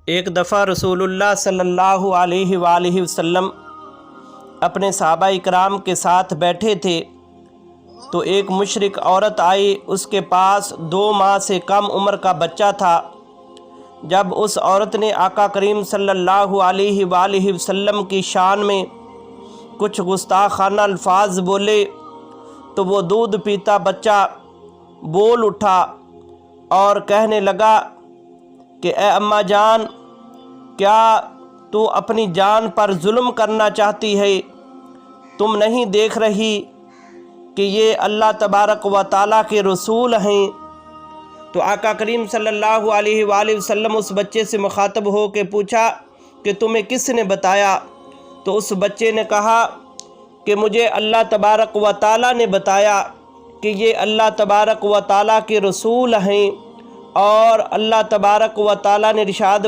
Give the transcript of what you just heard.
ایک دفعہ رسول اللہ صلی اللہ علیہ وآلہ وسلم اپنے صحابہ اکرام کے ساتھ بیٹھے تھے تو ایک مشرک عورت آئی، اس کے پاس 2 ماہ سے کم عمر کا بچہ تھا۔ جب اس عورت نے آقا کریم صلی اللہ علیہ وآلہ وسلم کی شان میں کچھ گستاخانہ الفاظ بولے تو وہ دودھ پیتا بچہ بول اٹھا اور کہنے لگا کہ اے اماں جان، کیا تو اپنی جان پر ظلم کرنا چاہتی ہے؟ تم نہیں دیکھ رہی کہ یہ اللہ تبارک و تعالیٰ کے رسول ہیں؟ تو آقا کریم صلی اللہ علیہ وآلہ وسلم اس بچے سے مخاطب ہو کے پوچھا کہ تمہیں کس نے بتایا؟ تو اس بچے نے کہا کہ مجھے اللہ تبارک و تعالیٰ نے بتایا کہ یہ اللہ تبارک و تعالیٰ کے رسول ہیں، اور اللہ تبارک و تعالیٰ نے ارشاد